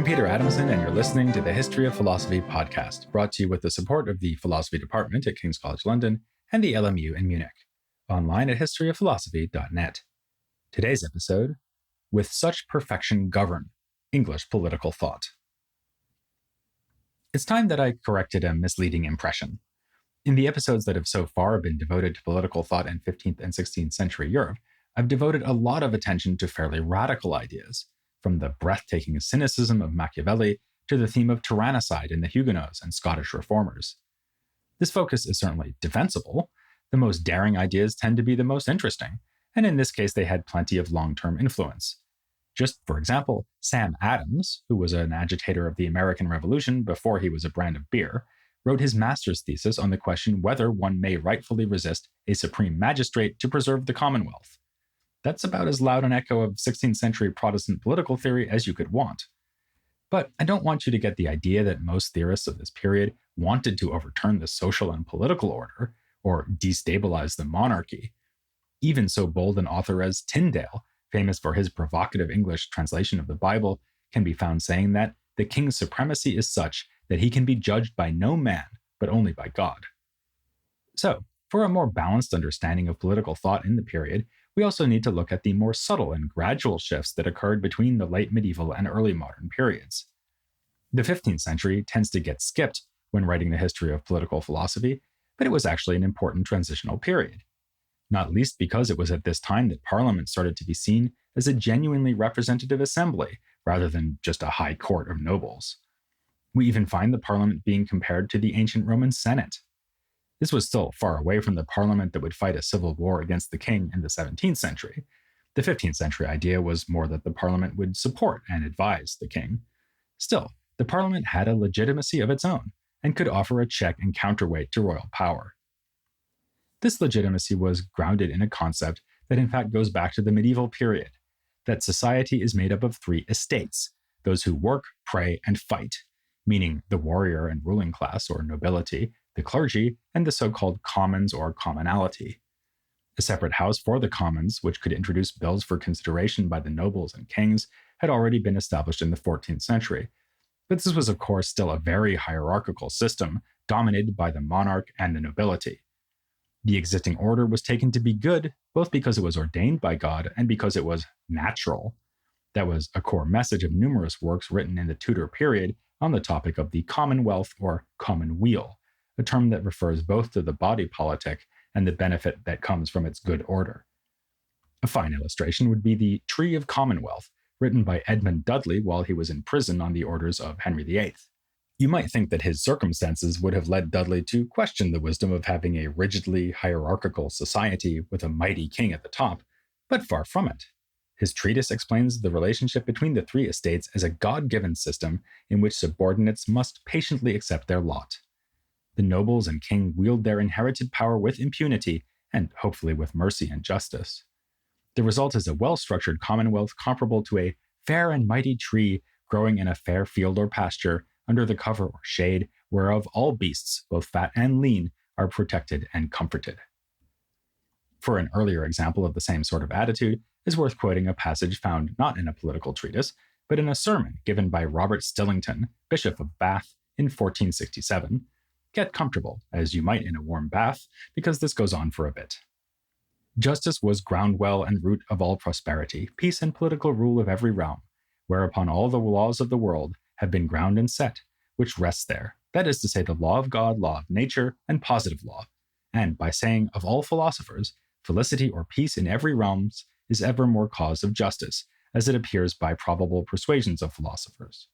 I'm Peter Adamson, and you're listening to the History of Philosophy podcast, brought to you with the support of the Philosophy Department at King's College London and the LMU in Munich, online at historyofphilosophy.net. Today's episode, With Such Perfection Govern, English Political Thought. It's time that I corrected a misleading impression. In the episodes that have so far been devoted to political thought in 15th and 16th century Europe, I've devoted a lot of attention to fairly radical ideas, from the breathtaking cynicism of Machiavelli to the theme of tyrannicide in the Huguenots and Scottish reformers. This focus is certainly defensible. The most daring ideas tend to be the most interesting, and in this case they had plenty of long-term influence. Just for example, Sam Adams, who was an agitator of the American Revolution before he was a brand of beer, wrote his master's thesis on the question whether one may rightfully resist a supreme magistrate to preserve the Commonwealth. That's about as loud an echo of 16th century Protestant political theory as you could want. But I don't want you to get the idea that most theorists of this period wanted to overturn the social and political order, or destabilize the monarchy. Even so bold an author as Tyndale, famous for his provocative English translation of the Bible, can be found saying that the king's supremacy is such that he can be judged by no man, but only by God. So, for a more balanced understanding of political thought in the period, we also need to look at the more subtle and gradual shifts that occurred between the late medieval and early modern periods. The 15th century tends to get skipped when writing the history of political philosophy, but it was actually an important transitional period. Not least because it was at this time that Parliament started to be seen as a genuinely representative assembly, rather than just a high court of nobles. We even find the Parliament being compared to the ancient Roman Senate. This was still far away from the Parliament that would fight a civil war against the king in the 17th century. The 15th century idea was more that the Parliament would support and advise the king. Still, the Parliament had a legitimacy of its own and could offer a check and counterweight to royal power. This legitimacy was grounded in a concept that in fact goes back to the medieval period, that society is made up of three estates, those who work, pray, and fight, meaning the warrior and ruling class or nobility, the clergy, and the so-called commons or commonalty. A separate house for the commons, which could introduce bills for consideration by the nobles and kings, had already been established in the 14th century. But this was of course still a very hierarchical system, dominated by the monarch and the nobility. The existing order was taken to be good, both because it was ordained by God and because it was natural. That was a core message of numerous works written in the Tudor period on the topic of the commonwealth or commonweal, a term that refers both to the body politic and the benefit that comes from its good order. A fine illustration would be the Tree of Commonwealth, written by Edmund Dudley while he was in prison on the orders of Henry VIII. You might think that his circumstances would have led Dudley to question the wisdom of having a rigidly hierarchical society with a mighty king at the top, but far from it. His treatise explains the relationship between the three estates as a God-given system in which subordinates must patiently accept their lot. The nobles and king wield their inherited power with impunity and hopefully with mercy and justice. The result is a well-structured commonwealth comparable to a fair and mighty tree growing in a fair field or pasture under the cover or shade whereof all beasts, both fat and lean, are protected and comforted. For an earlier example of the same sort of attitude, is worth quoting a passage found not in a political treatise, but in a sermon given by Robert Stillington, Bishop of Bath, in 1467. Get comfortable, as you might in a warm bath, because this goes on for a bit. Justice was groundwell and root of all prosperity, peace and political rule of every realm, whereupon all the laws of the world have been ground and set, which rests there, that is to say the law of God, law of nature, and positive law, and by saying of all philosophers, felicity or peace in every realms is evermore cause of justice, as it appears by probable persuasions of philosophers.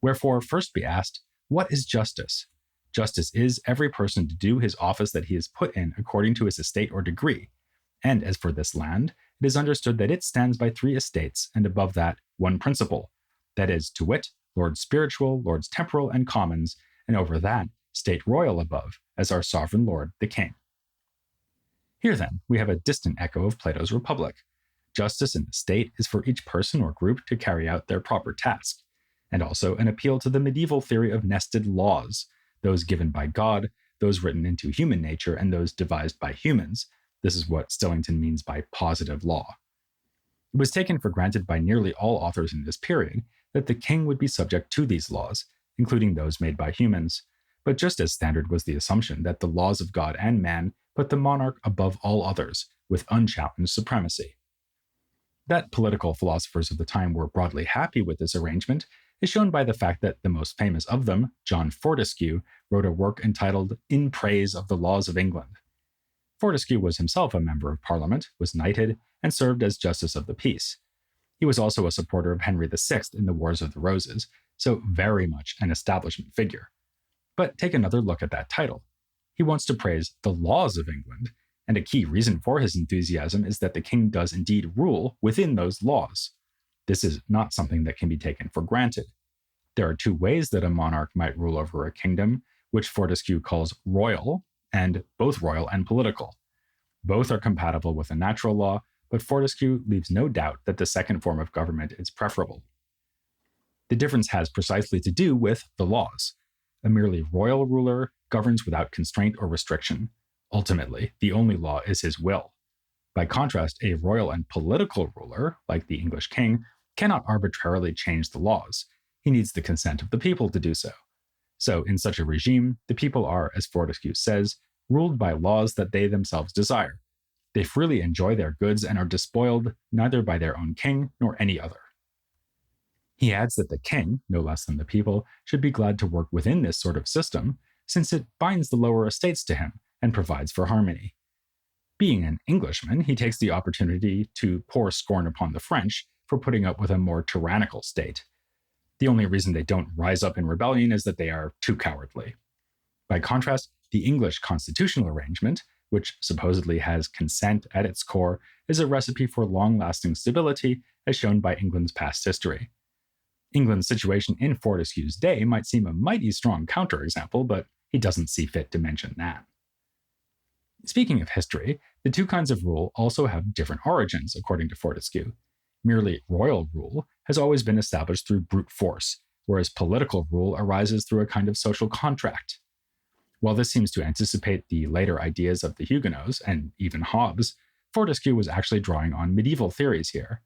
Wherefore first be asked, what is justice? Justice is every person to do his office that he is put in according to his estate or degree. And as for this land, it is understood that it stands by three estates, and above that, one principle, that is, to wit, lords spiritual, lords temporal, and commons, and over that, state royal above, as our sovereign lord, the king. Here then, we have a distant echo of Plato's Republic. Justice in the state is for each person or group to carry out their proper task, and also an appeal to the medieval theory of nested laws, those given by God, those written into human nature, and those devised by humans. This is what Stillington means by positive law. It was taken for granted by nearly all authors in this period that the king would be subject to these laws, including those made by humans. But just as standard was the assumption that the laws of God and man put the monarch above all others, with unchallenged supremacy. That political philosophers of the time were broadly happy with this arrangement is shown by the fact that the most famous of them, John Fortescue, wrote a work entitled In Praise of the Laws of England. Fortescue was himself a member of Parliament, was knighted, and served as Justice of the Peace. He was also a supporter of Henry VI in the Wars of the Roses, so very much an establishment figure. But take another look at that title. He wants to praise the laws of England, and a key reason for his enthusiasm is that the king does indeed rule within those laws. This is not something that can be taken for granted. There are two ways that a monarch might rule over a kingdom, which Fortescue calls royal, and both royal and political. Both are compatible with the natural law, but Fortescue leaves no doubt that the second form of government is preferable. The difference has precisely to do with the laws. A merely royal ruler governs without constraint or restriction. Ultimately, the only law is his will. By contrast, a royal and political ruler, like the English king, cannot arbitrarily change the laws. He needs the consent of the people to do so. So, in such a regime, the people are, as Fortescue says, ruled by laws that they themselves desire. They freely enjoy their goods and are despoiled neither by their own king nor any other. He adds that the king, no less than the people, should be glad to work within this sort of system, since it binds the lower estates to him and provides for harmony. Being an Englishman, he takes the opportunity to pour scorn upon the French for putting up with a more tyrannical state. The only reason they don't rise up in rebellion is that they are too cowardly. By contrast, the English constitutional arrangement, which supposedly has consent at its core, is a recipe for long-lasting stability, as shown by England's past history. England's situation in Fortescue's day might seem a mighty strong counterexample, but he doesn't see fit to mention that. Speaking of history, the two kinds of rule also have different origins, according to Fortescue. Merely royal rule has always been established through brute force, whereas political rule arises through a kind of social contract. While this seems to anticipate the later ideas of the Huguenots, and even Hobbes, Fortescue was actually drawing on medieval theories here.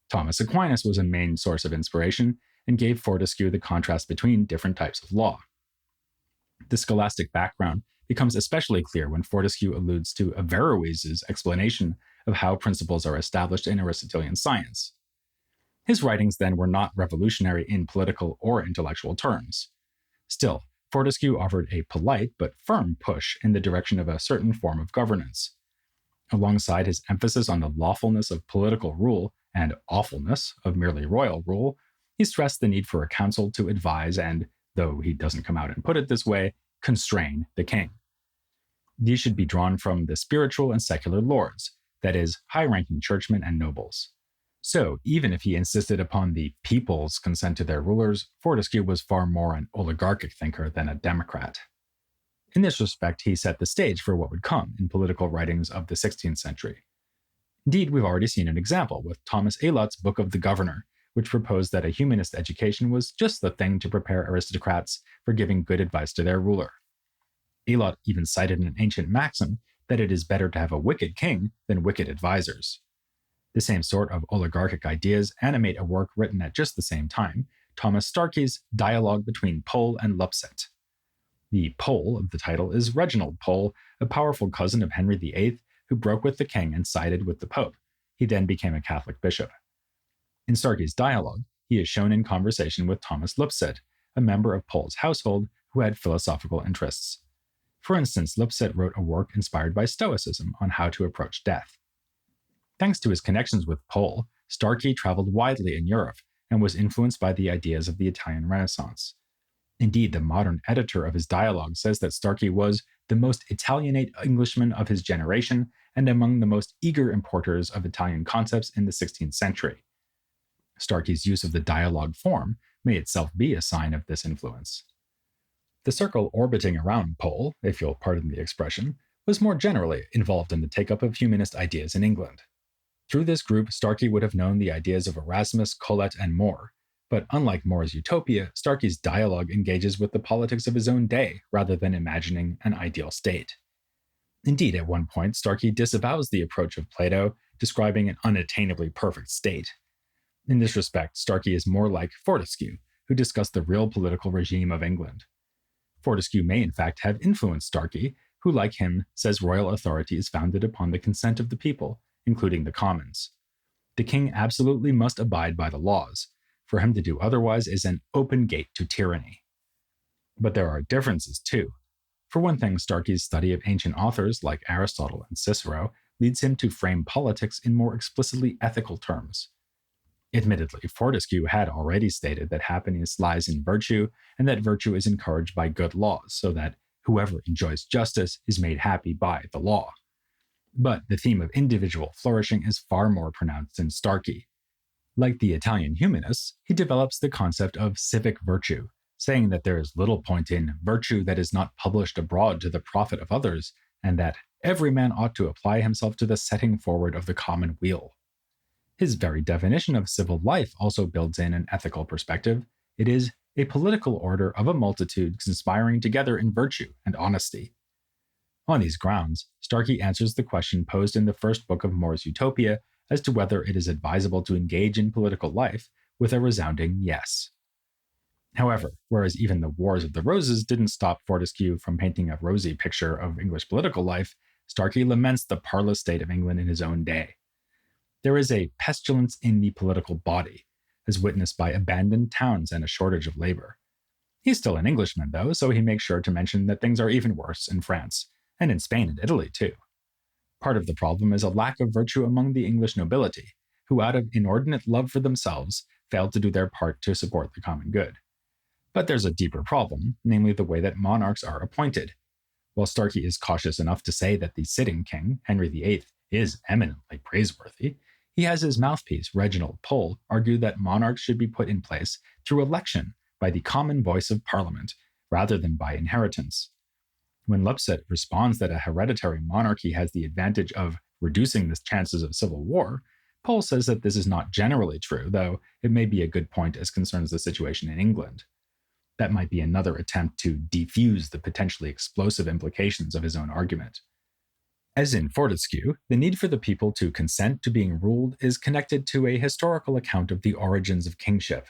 Thomas Aquinas was a main source of inspiration and gave Fortescue the contrast between different types of law. The scholastic background becomes especially clear when Fortescue alludes to Averroes's explanation of how principles are established in Aristotelian science. His writings then were not revolutionary in political or intellectual terms. Still, Fortescue offered a polite but firm push in the direction of a certain form of governance. Alongside his emphasis on the lawfulness of political rule and awfulness of merely royal rule, he stressed the need for a council to advise and, though he doesn't come out and put it this way, constrain the king. These should be drawn from the spiritual and secular lords, that is, high-ranking churchmen and nobles. So, even if he insisted upon the people's consent to their rulers, Fortescue was far more an oligarchic thinker than a democrat. In this respect, he set the stage for what would come in political writings of the 16th century. Indeed, we've already seen an example with Thomas Aylott's Book of the Governor, which proposed that a humanist education was just the thing to prepare aristocrats for giving good advice to their ruler. Aylott even cited an ancient maxim that it is better to have a wicked king than wicked advisors. The same sort of oligarchic ideas animate a work written at just the same time, Thomas Starkey's Dialogue between Pole and Lupset. The Pole of the title is Reginald Pole, a powerful cousin of Henry VIII who broke with the king and sided with the Pope. He then became a Catholic bishop. In Starkey's dialogue, he is shown in conversation with Thomas Lupset, a member of Pole's household who had philosophical interests. For instance, Lupset wrote a work inspired by Stoicism on how to approach death. Thanks to his connections with Pole, Starkey traveled widely in Europe and was influenced by the ideas of the Italian Renaissance. Indeed, the modern editor of his dialogue says that Starkey was the most Italianate Englishman of his generation and among the most eager importers of Italian concepts in the 16th century. Starkey's use of the dialogue form may itself be a sign of this influence. The circle orbiting around Pole, if you'll pardon the expression, was more generally involved in the take-up of humanist ideas in England. Through this group, Starkey would have known the ideas of Erasmus, Colet, and More, but unlike More's utopia, Starkey's dialogue engages with the politics of his own day rather than imagining an ideal state. Indeed, at one point, Starkey disavows the approach of Plato, describing an unattainably perfect state. In this respect, Starkey is more like Fortescue, who discussed the real political regime of England. Fortescue may in fact have influenced Starkey, who, like him, says royal authority is founded upon the consent of the people, including the commons. The king absolutely must abide by the laws. For him to do otherwise is an open gate to tyranny. But there are differences too. For one thing, Starkey's study of ancient authors like Aristotle and Cicero leads him to frame politics in more explicitly ethical terms. Admittedly, Fortescue had already stated that happiness lies in virtue and that virtue is encouraged by good laws, so that whoever enjoys justice is made happy by the law. But the theme of individual flourishing is far more pronounced in Starkey. Like the Italian humanists, he develops the concept of civic virtue, saying that there is little point in virtue that is not published abroad to the profit of others, and that every man ought to apply himself to the setting forward of the common weal. His very definition of civil life also builds in an ethical perspective. It is a political order of a multitude conspiring together in virtue and honesty. On these grounds, Starkey answers the question posed in the first book of More's Utopia as to whether it is advisable to engage in political life with a resounding yes. However, whereas even the Wars of the Roses didn't stop Fortescue from painting a rosy picture of English political life, Starkey laments the parlous state of England in his own day. There is a pestilence in the political body, as witnessed by abandoned towns and a shortage of labor. He's still an Englishman, though, so he makes sure to mention that things are even worse in France, and in Spain and Italy, too. Part of the problem is a lack of virtue among the English nobility, who out of inordinate love for themselves failed to do their part to support the common good. But there's a deeper problem, namely the way that monarchs are appointed. While Starkey is cautious enough to say that the sitting king, Henry VIII, is eminently praiseworthy, he has his mouthpiece, Reginald Pole, argue that monarchs should be put in place through election by the common voice of Parliament, rather than by inheritance. When Lupset responds that a hereditary monarchy has the advantage of reducing the chances of civil war, Pole says that this is not generally true, though it may be a good point as concerns the situation in England. That might be another attempt to defuse the potentially explosive implications of his own argument. As in Fortescue, the need for the people to consent to being ruled is connected to a historical account of the origins of kingship.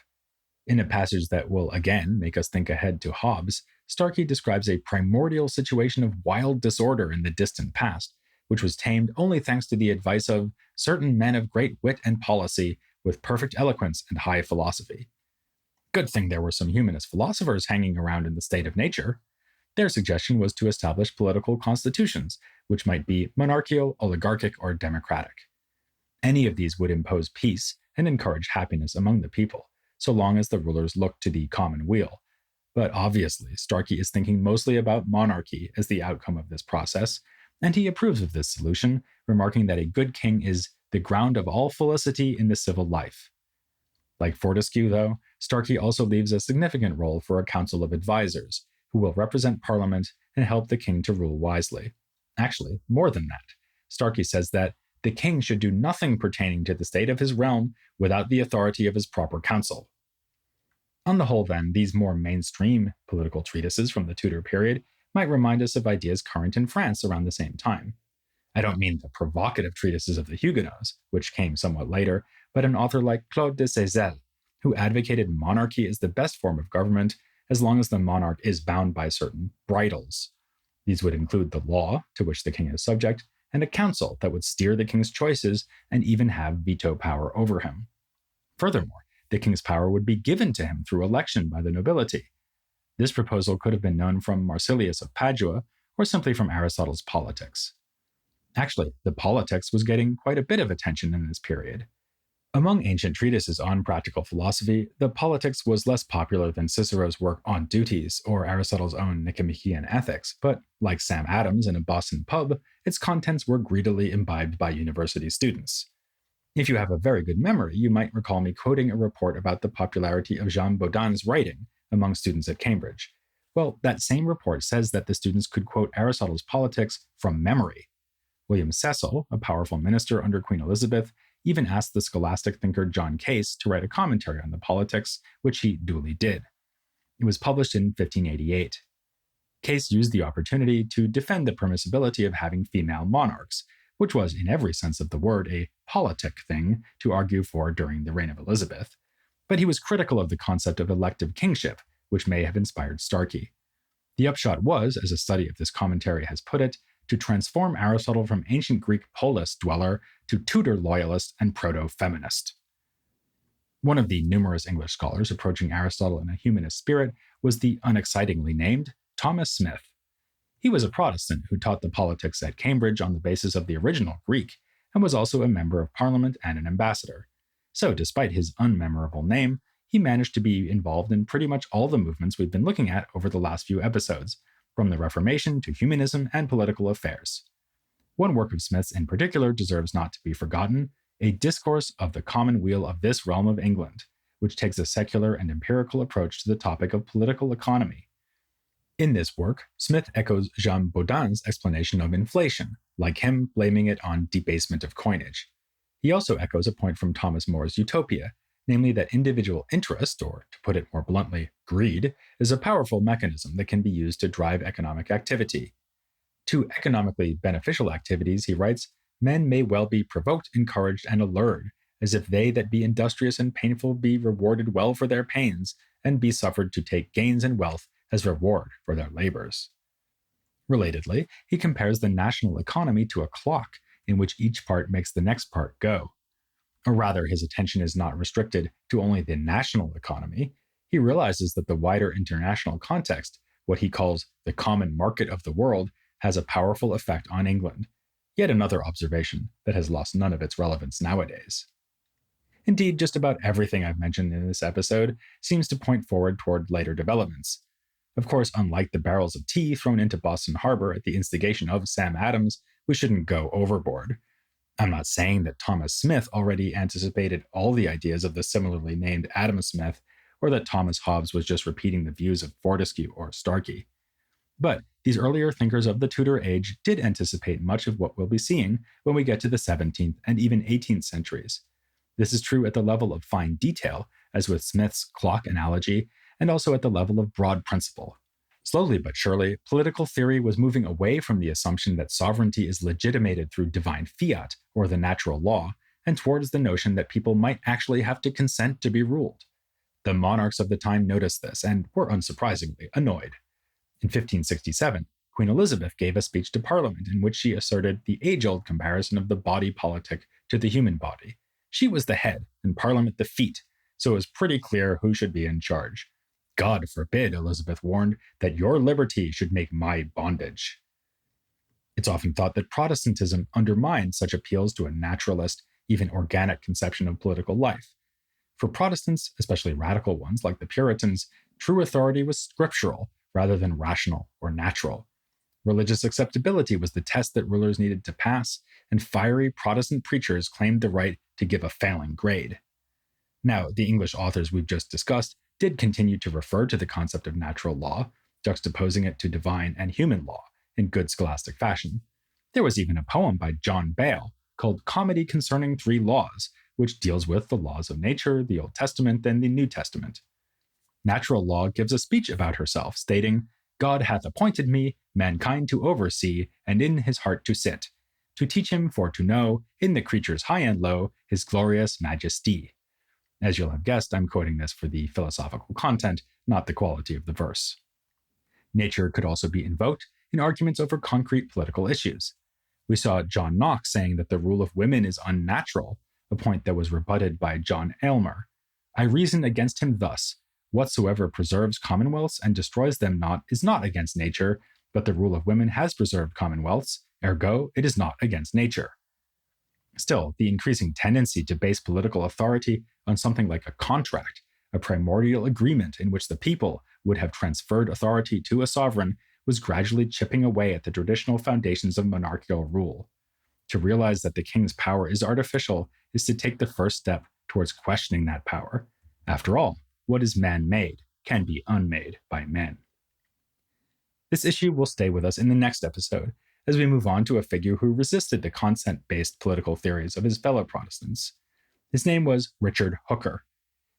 In a passage that will again make us think ahead to Hobbes, Starkey describes a primordial situation of wild disorder in the distant past, which was tamed only thanks to the advice of certain men of great wit and policy with perfect eloquence and high philosophy. Good thing there were some humanist philosophers hanging around in the state of nature. Their suggestion was to establish political constitutions, which might be monarchical, oligarchic, or democratic. Any of these would impose peace and encourage happiness among the people, so long as the rulers looked to the common weal. But obviously, Starkey is thinking mostly about monarchy as the outcome of this process, and he approves of this solution, remarking that a good king is the ground of all felicity in the civil life. Like Fortescue, though, Starkey also leaves a significant role for a council of advisors, who will represent Parliament and help the king to rule wisely. Actually, more than that. Starkey says that the king should do nothing pertaining to the state of his realm without the authority of his proper council. On the whole, then, these more mainstream political treatises from the Tudor period might remind us of ideas current in France around the same time. I don't mean the provocative treatises of the Huguenots, which came somewhat later, but an author like Claude de Seyssel, who advocated monarchy as the best form of government as long as the monarch is bound by certain bridles. These would include the law, to which the king is subject, and a council that would steer the king's choices and even have veto power over him. Furthermore, the king's power would be given to him through election by the nobility. This proposal could have been known from Marsilius of Padua or simply from Aristotle's Politics. Actually, the Politics was getting quite a bit of attention in this period. Among ancient treatises on practical philosophy, the Politics was less popular than Cicero's work on duties or Aristotle's own Nicomachean Ethics, but like Sam Adams in a Boston pub, its contents were greedily imbibed by university students. If you have a very good memory, you might recall me quoting a report about the popularity of Jean Baudin's writing among students at Cambridge. Well, that same report says that the students could quote Aristotle's Politics from memory. William Cecil, a powerful minister under Queen Elizabeth, even asked the scholastic thinker John Case to write a commentary on the Politics, which he duly did. It was published in 1588. Case used the opportunity to defend the permissibility of having female monarchs, which was, in every sense of the word, a politic thing to argue for during the reign of Elizabeth. But he was critical of the concept of elective kingship, which may have inspired Starkey. The upshot was, as a study of this commentary has put it, to transform Aristotle from ancient Greek polis dweller to Tudor loyalist and proto-feminist. One of the numerous English scholars approaching Aristotle in a humanist spirit was the unexcitingly named Thomas Smith. He was a Protestant who taught the politics at Cambridge on the basis of the original Greek, and was also a member of Parliament and an ambassador. So, despite his unmemorable name, he managed to be involved in pretty much all the movements we've been looking at over the last few episodes, from the Reformation to humanism and political affairs. One work of Smith's in particular deserves not to be forgotten, A Discourse of the Commonweal of this Realm of England, which takes a secular and empirical approach to the topic of political economy. In this work, Smith echoes Jean Baudin's explanation of inflation, like him blaming it on debasement of coinage. He also echoes a point from Thomas More's Utopia, namely that individual interest, or to put it more bluntly, greed, is a powerful mechanism that can be used to drive economic activity. To economically beneficial activities, he writes, men may well be provoked, encouraged, and allured, as if they that be industrious and painful be rewarded well for their pains, and be suffered to take gains and wealth as reward for their labors. Relatedly, he compares the national economy to a clock in which each part makes the next part go. Or rather, his attention is not restricted to only the national economy. He realizes that the wider international context, what he calls the common market of the world, has a powerful effect on England. Yet another observation that has lost none of its relevance nowadays. Indeed, just about everything I've mentioned in this episode seems to point forward toward later developments. Of course, unlike the barrels of tea thrown into Boston Harbor at the instigation of Sam Adams, we shouldn't go overboard. I'm not saying that Thomas Smith already anticipated all the ideas of the similarly named Adam Smith, or that Thomas Hobbes was just repeating the views of Fortescue or Starkey. But these earlier thinkers of the Tudor age did anticipate much of what we'll be seeing when we get to the 17th and even 18th centuries. This is true at the level of fine detail, as with Smith's clock analogy, and also at the level of broad principle. Slowly but surely, political theory was moving away from the assumption that sovereignty is legitimated through divine fiat, or the natural law, and towards the notion that people might actually have to consent to be ruled. The monarchs of the time noticed this and were unsurprisingly annoyed. In 1567, Queen Elizabeth gave a speech to Parliament in which she asserted the age-old comparison of the body politic to the human body. She was the head and Parliament the feet, so it was pretty clear who should be in charge. God forbid, Elizabeth warned, that your liberty should make my bondage. It's often thought that Protestantism undermines such appeals to a naturalist, even organic conception of political life. For Protestants, especially radical ones like the Puritans, true authority was scriptural rather than rational or natural. Religious acceptability was the test that rulers needed to pass, and fiery Protestant preachers claimed the right to give a failing grade. Now, the English authors we've just discussed did continue to refer to the concept of natural law, juxtaposing it to divine and human law in good scholastic fashion. There was even a poem by John Bale called Comedy Concerning Three Laws, which deals with the laws of nature, the Old Testament, and the New Testament. Natural law gives a speech about herself, stating, God hath appointed me, mankind to oversee, and in his heart to sit, to teach him for to know, in the creatures high and low, his glorious majesty. As you'll have guessed, I'm quoting this for the philosophical content, not the quality of the verse. Nature could also be invoked in arguments over concrete political issues. We saw John Knox saying that the rule of women is unnatural, a point that was rebutted by John Aylmer. I reason against him thus, whatsoever preserves commonwealths and destroys them not is not against nature, but the rule of women has preserved commonwealths, ergo it is not against nature. Still, the increasing tendency to base political authority on something like a contract, a primordial agreement in which the people would have transferred authority to a sovereign, was gradually chipping away at the traditional foundations of monarchical rule. To realize that the king's power is artificial is to take the first step towards questioning that power. After all, what is man-made can be unmade by men. This issue will stay with us in the next episode, as we move on to a figure who resisted the consent-based political theories of his fellow Protestants. His name was Richard Hooker.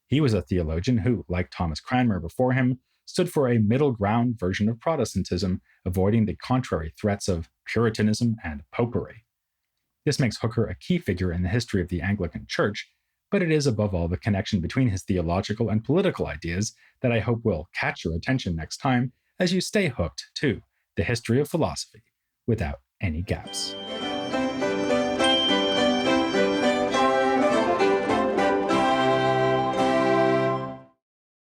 He was a theologian who, like Thomas Cranmer before him, stood for a middle ground version of Protestantism, avoiding the contrary threats of Puritanism and popery. This makes Hooker a key figure in the history of the Anglican Church, but it is above all the connection between his theological and political ideas that I hope will catch your attention next time as you stay hooked to the history of philosophy without any gaps.